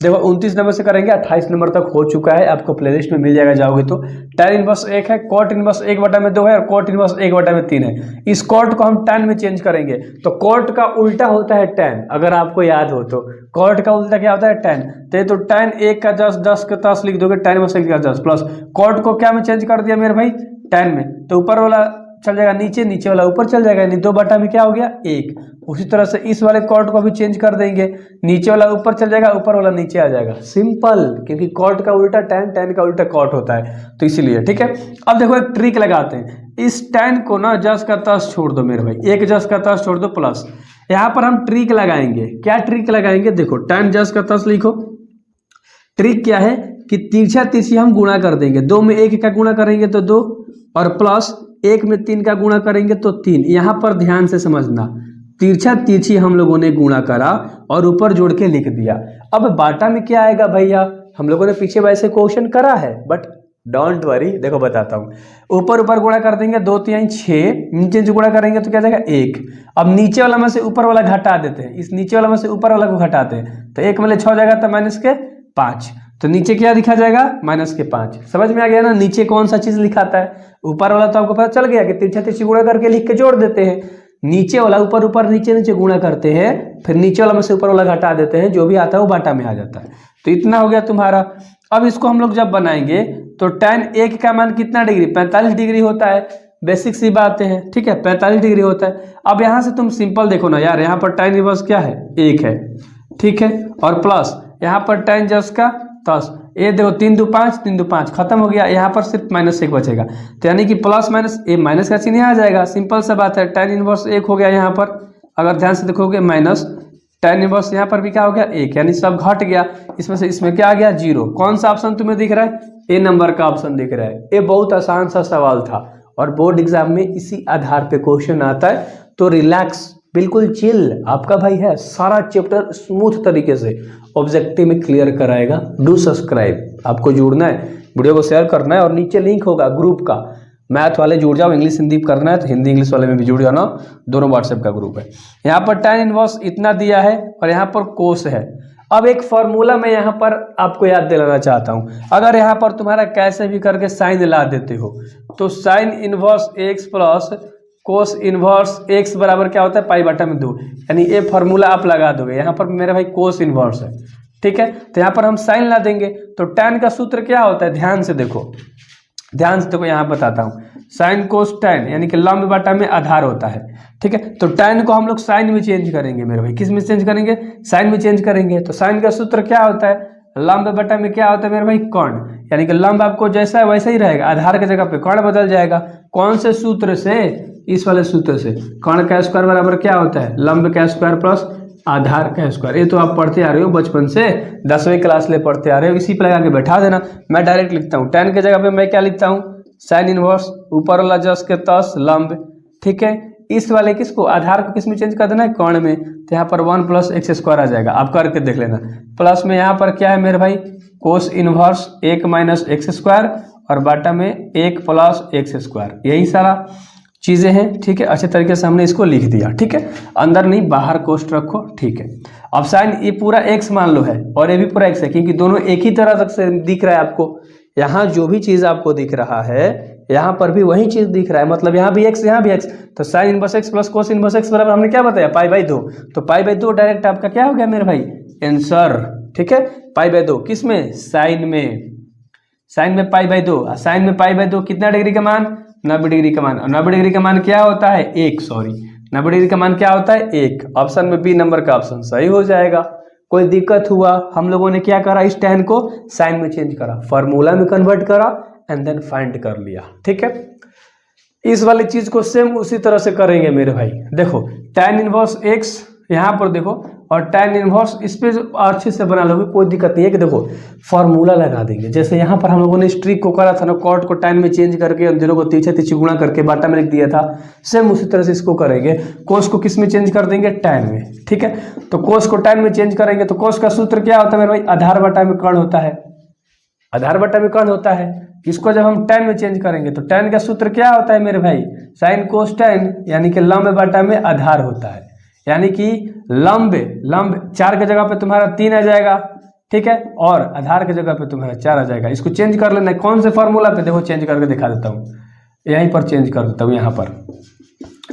देखो 29 नंबर से करेंगे, 28 नंबर तक हो चुका है, आपको प्लेलिस्ट में मिल जाएगा जाओगे तो। tan इनवर्स 1 है, cot इनवर्स 1/2 है और cot इनवर्स 1/3 है। इस cot को हम tan में चेंज करेंगे तो cot का उल्टा होता है tan, अगर आपको याद हो तो cot का उल्टा क्या होता है tan। तो tan 1 का 10, 10 का 10 लिख दोगे, tan इनवर्स 1 का 10 प्लस cot को क्या में चेंज कर दिया मेरे भाई tan में, तो ऊपर वाला चल जाएगा नीचे, नीचे वाला ऊपर चल जाएगा, यानी 2 में क्या हो गया 1। उसी तरह से इस वाले कॉट को भी चेंज कर देंगे, नीचे वाला ऊपर चल जाएगा, ऊपर वाला नीचे आ जाएगा, सिंपल, क्योंकि कॉट का उल्टा tan, tan का उल्टा कॉट होता है, तो इसीलिए। ठीक है, अब देखो एक ट्रिक लगाते हैं, इस tan को ना जस का तस छोड़ दो मेरे भाई, एक जस का तस छोड़ दो प्लस, यहाँ पर हम ट्रिक लगाएंगे। क्या ट्रिक लगाएंगे, देखो tan जस का तस लिखो। ट्रिक क्या है कि तिरछा तिरछी हम गुणा कर देंगे, 2 में 1 का गुणा करेंगे तो 2, और प्लस 1 में 3 का गुणा करेंगे तो 3। यहाँ पर ध्यान से समझना, तिरछा तिरछी हम लोगों ने गुणा करा और ऊपर जोड़ के लिख दिया। अब बाटा में क्या आएगा भैया, हम लोगों ने पीछे वैसे क्वेश्चन करा है, बट डोंट वरी, देखो बताता हूँ। ऊपर ऊपर गुणा कर देंगे, 2 3 6, नीचे जो गुणा करेंगे तो क्या जाएगा 1। अब नीचे वाला में से ऊपर वाला घटा देते हैं, इस नीचे वाला में से ऊपर वाला को घटाते हैं, तो 1 में 6 जाएगा तो -5, तो नीचे क्या लिखा जाएगा -5। समझ में आ गया ना, नीचे कौन सा चीज लिखाता है, ऊपर वाला तो आपको पता चल गया कि तिरछा तिरछी गुणा करके लिख के जोड़ देते हैं, नीचे वाला ऊपर ऊपर नीचे नीचे गुणा करते हैं, फिर नीचे वाला में से ऊपर वाला घटा देते हैं, जो भी आता है वो बाटा में आ जाता है। तो इतना हो गया तुम्हारा। अब इसको हम लोग जब बनाएंगे तो tan 1 का मान कितना डिग्री, 45 डिग्री होता है, बेसिक सी बातें हैं। ठीक है, 45 डिग्री होता है। अब यहाँ से तुम सिंपल देखो ना यार, यहाँ पर tan इनवर्स क्या है 1 है, ठीक है, और प्लस यहाँ पर tan जस का 10, ये देखो 3 2 5, 3 2 5 खत्म हो गया, यहाँ पर सिर्फ -1 बचेगा, तो यानी कि प्लस माइनस ये माइनस का चिन्ह आ जाएगा, सिंपल सा बात है। tan इनवर्स 1 हो गया यहाँ पर, अगर ध्यान से देखोगे tan इनवर्स यहाँ पर भी क्या हो गया 1, यानी सब घट गया। इसमें से इसमें क्या आ गया 0। कौन सा ऑप्शन तुम्हें दिख रहा है? ए नंबर का ऑप्शन दिख रहा है। ये बहुत आसान सा सवाल था और बोर्ड एग्जाम में इसी आधार पे क्वेश्चन आता है। तो रिलैक्स, बिल्कुल चिल, आपका भाई है सारा चैप्टर स्मूथ तरीके से ऑब्जेक्टिव में क्लियर कराएगा। डू सब्सक्राइब, आपको जुड़ना है, वीडियो को शेयर करना है और नीचे लिंक होगा ग्रुप का, मैथ वाले जुड़ जाओ, इंग्लिश हिंदी करना है तो हिंदी इंग्लिश वाले में भी जुड़ जाना, दोनों व्हाट्सएप का ग्रुप है। यहाँ पर tan इनवर्स इतना दिया है और यहाँ पर कोस है। अब एक फॉर्मूला मैं यहाँ पर आपको याद दिलाना चाहता हूँ। अगर यहाँ पर तुम्हारा कैसे भी करके साइन ला देते हो तो sine inverse x plus cos inverse x बराबर क्या होता है π/2, यानी ये फॉर्मूला आप लगा दोगे। यहाँ पर मेरा भाई कोस इनवर्स है, ठीक है, तो यहाँ पर हम साइन ला देंगे। तो tan का सूत्र क्या होता है, ध्यान से देखो, ध्यान से देखो, यहाँ बताता हूँ। साइन कोस tan यानी कि लंब बटा में आधार होता है, ठीक है। तो tan को हम लोग साइन में चेंज करेंगे मेरे भाई, किस में चेंज करेंगे? साइन में चेंज करेंगे। तो साइन का सूत्र क्या होता है? लंब बटा में क्या होता है मेरे भाई? कर्ण, यानी कि लंब आपको जैसा है वैसा ही रहेगा, आधार की जगह पे कर्ण बदल जाएगा। कौन से सूत्र से? इस वाले सूत्र से। कर्ण का स्क्वायर बराबर क्या होता है? लंब का स्क्वायर प्लस आधार का स्क्वायर। ये तो आप पढ़ते आ रहे हो बचपन से, 10वीं क्लास ले पढ़ते आ रहे हो, इसी पर लगा के बैठा देना। मैं डायरेक्ट लिखता हूँ, tan के जगह पे मैं क्या लिखता हूँ? साइन इनवर्स, ऊपर वाला जस के तस लंब, ठीक है। इस वाले किसको, आधार को किस में चेंज कर देना है? कर्ण में। तो यहाँ पर 1 + x² आ जाएगा, आप करके देख लेना। प्लस में यहाँ पर क्या है मेरे भाई? कोस इनवर्स 1 - x² और बाटा में 1 + x², यही सारा चीज़ें हैं, ठीक है। अच्छे तरीके से हमने इसको लिख दिया, ठीक है, अंदर नहीं बाहर कोष्ट रखो, ठीक है। अब साइन ये पूरा x मान लो है और ये भी पूरा x है, क्योंकि दोनों एक ही तरह से दिख रहा है आपको। यहाँ जो भी चीज़ आपको दिख रहा है यहाँ पर भी वही चीज़ दिख रहा है, मतलब यहाँ भी x यहाँ भी x। तो sine inverse x plus cos inverse x बराबर हमने क्या बताया? π/2। तो π/2 डायरेक्ट आपका क्या हो गया मेरे भाई? आंसर, ठीक है। π/2 किस में? साइन में। साइन में π/2, साइन में π/2 कितना डिग्री का मान? 90 डिग्री का मान। और 90 डिग्री का मान क्या होता है? 1, सॉरी 90 डिग्री का मान क्या होता है? 1। ऑप्शन में बी नंबर का ऑप्शन सही हो जाएगा। कोई दिक्कत हुआ? हम लोगों ने क्या करा? इस tan को साइन में चेंज करा, फॉर्मूला में कन्वर्ट करा एंड देन फाइंड कर लिया, ठीक है। इस वाली चीज को सेम उसी तरह से करेंगे मेरे भाई। देखो tan इनवर्स x यहाँ पर देखो और tan इनवर्स इस पे अच्छे से बना लोगे, कोई दिक्कत नहीं है। कि देखो फॉर्मूला लगा देंगे, जैसे यहाँ पर हम लोगों ने स्ट्रिक को करा था ना, कॉट को tan में चेंज करके उन दोनों को तिरछे गुणा करके बाटा में लिख दिया था, सेम उसी तरह से इसको करेंगे। कोस को किस में चेंज कर देंगे? tan में, ठीक है। तो कोस को tan में चेंज करेंगे तो कोस का सूत्र क्या होता है मेरे भाई? आधार बटा में कर्ण होता है, आधार बटा में कर्ण होता है। इसको जब हम tan में चेंज करेंगे तो tan का सूत्र क्या होता है मेरे भाई? साइन कोस tan, यानी कि लंब बटा में आधार होता है, यानी कि लंब 4 की जगह पे तुम्हारा 3 आ जाएगा, ठीक है, और आधार की जगह पे तुम्हारा 4 आ जाएगा। इसको चेंज कर लेना है। कौन से फॉर्मूला पे? देखो चेंज करके दिखा देता हूँ, यहीं पर चेंज कर देता हूँ। यहाँ पर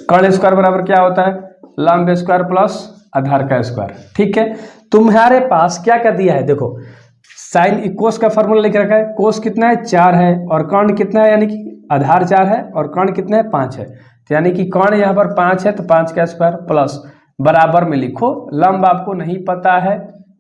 कर्ण स्क्वायर बराबर क्या होता है? लंब स्क्वायर प्लस आधार का स्क्वायर, ठीक है। तुम्हारे पास क्या क्या दिया है? देखो साइन कोस का फॉर्मूला लिख रखा है। कोस कितना है? 4 है, और कर्ण कितना है? यानी कि आधार 4 है और कर्ण कितना है? 5 है। तो यानी कि कर्ण यहाँ पर 5 है, तो 5 का स्क्वायर प्लस बराबर में लिखो। लंब आपको नहीं पता है,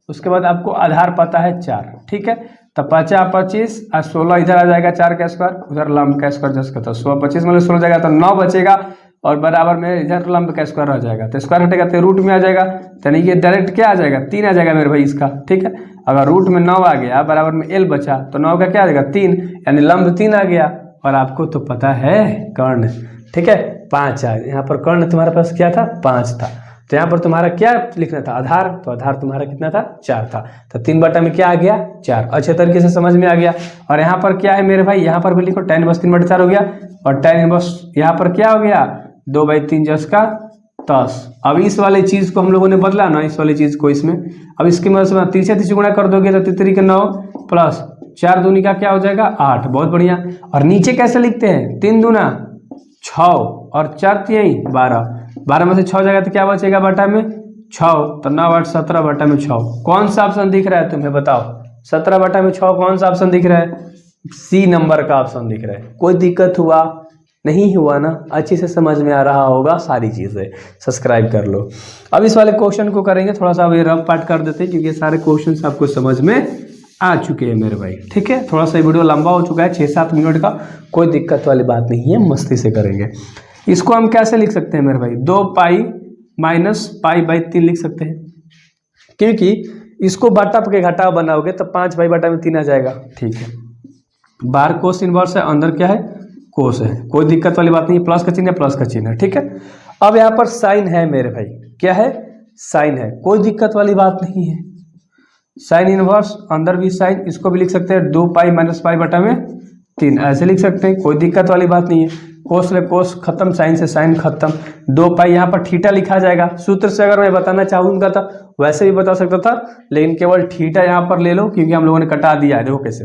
उसके बाद आपको आधार पता है 4, ठीक है। तो 5 × 25 और 16 इधर आ जाएगा, 4 का स्क्वायर उधर लंब का स्क्वायर जैसे तो 16 25 में 16 जाएगा तो 9 बचेगा, और बराबर में इधर लंब का स्क्वायर आ जाएगा। तो स्क्वायर हटेगा तो रूट में आ जाएगा, यानी कि डायरेक्ट क्या आ जाएगा? 3 आ जाएगा मेरे भाई इसका, ठीक है। अगर रूट में 9 आ गया, बराबर में l बचा, तो 9 का क्या आ जाएगा? 3, यानी लंब 3 आ गया। और आपको तो पता है कर्ण, ठीक है, 5 आ। यहाँ पर कर्ण तुम्हारे पास क्या था? 5 था। तो यहाँ पर तुम्हारा क्या लिखना था? आधार। तो आधार तुम्हारा कितना था? 4 था। तो 3 बटा में क्या आ गया? 4। अच्छे तरीके से समझ में आ गया। और यहाँ पर क्या है मेरे भाई? यहाँ पर भी लिखो tan इनवर्स 3/4 हो गया, और tan इनवर्स यहाँ पर क्या हो गया? 2/3 जस का 10। अब इस वाले चीज को हम लोगों ने बदला ना, इस वाली चीज को इसमें। अब इसकी मदद से तिरछे गुणा कर दोगे तो 3 के 9 प्लस 4 दूनी का क्या हो जाएगा? 8। बहुत बढ़िया। और नीचे कैसे लिखते हैं? 3 दूना 6 और 4 3 12। 12 में से 6 जाएगा तो क्या बचेगा बटा में? 6। तो 9 8 17 बटा में 6। कौन सा ऑप्शन दिख रहा है तुम्हें? बताओ 17 बटा में 6 कौन सा ऑप्शन दिख रहा है? सी नंबर का ऑप्शन दिख रहा है। कोई दिक्कत हुआ? नहीं हुआ ना? अच्छे से समझ में आ रहा होगा सारी चीज़ें। सब्सक्राइब कर लो। अब इस वाले क्वेश्चन को करेंगे, थोड़ा सा अभी रफ पार्ट कर देते हैं क्योंकि सारे क्वेश्चन आपको समझ में आ चुके हैं मेरे भाई, ठीक है। थोड़ा सा वीडियो लंबा हो चुका है, 6-7 मिनट का, कोई दिक्कत वाली बात नहीं है, मस्ती से करेंगे। इसको हम कैसे लिख सकते हैं मेरे भाई? 2 पाई माइनस पाई/3 लिख सकते हैं। क्योंकि इसको बटा के घटाव बनाओगे तो 5/3 आ जाएगा। ठीक है, बाहर कोस इनवर्स है, अंदर क्या है कोस है, कोई दिक्कत वाली बात नहीं है, प्लस का चिन्ह है प्लस का चिन्ह है। ठीक है, अब यहाँ पर साइन है मेरे भाई, क्या है साइन है, कोई दिक्कत वाली बात नहीं है। साइन इनवर्स अंदर भी साइन, इसको भी लिख सकते हैं 2π-π/3 ऐसे लिख सकते हैं, कोई दिक्कत वाली बात नहीं है। कोस ले कोस खत्म, साइन से साइन खत्म, 2π यहाँ पर थीटा लिखा जाएगा। सूत्र से अगर मैं बताना चाहूँगा तो वैसे भी बता सकता था, लेकिन केवल थीटा यहाँ पर ले लो क्योंकि हम लोगों ने कटा दिया है। देखो कैसे,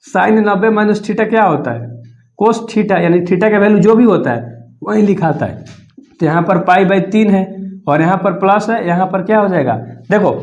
साइन 90 - थीटा क्या होता है कोस थीटा, यानी थीटा का वैल्यू जो भी होता है वही लिखाता है। तो यहाँ पर π/3 है और यहाँ पर प्लस है, यहाँ पर क्या हो जाएगा, देखो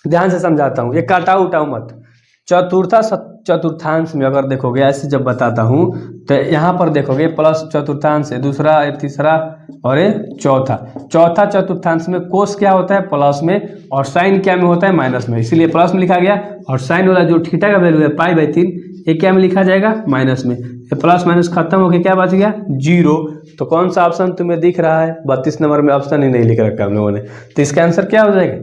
ध्यान से समझाता हूँ, ये काटाऊ उठाऊ मत। चतुर्थांश में अगर देखोगे ऐसे जब बताता हूँ तो यहाँ पर देखोगे प्लस चतुर्थांश है, दूसरा तीसरा और ये चौथा चतुर्थांश में कोस क्या होता है प्लस में, और साइन क्या में होता है माइनस में, इसीलिए प्लस में लिखा गया। और साइन वाला जो थीटा का वैल्यू है π/3 ये क्या में लिखा जाएगा माइनस में। ये प्लस माइनस खत्म होकर क्या बच गया 0। तो कौन सा ऑप्शन तुम्हें दिख रहा है, 32 नंबर में ऑप्शन ही नहीं लिख रखा हम लोगों ने, तो इसका आंसर क्या हो जाएगा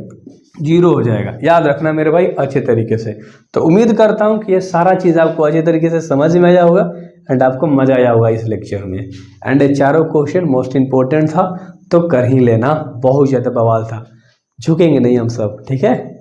0 हो जाएगा। याद रखना मेरे भाई अच्छे तरीके से। तो उम्मीद करता हूँ कि ये सारा चीज़ आपको अच्छे तरीके से समझ में आया होगा एंड आपको मजा आया होगा इस लेक्चर में। एंड ये चारों क्वेश्चन मोस्ट इंपॉर्टेंट था तो कर ही लेना, बहुत ज़्यादा बवाल था, झुकेंगे नहीं हम सब। ठीक है।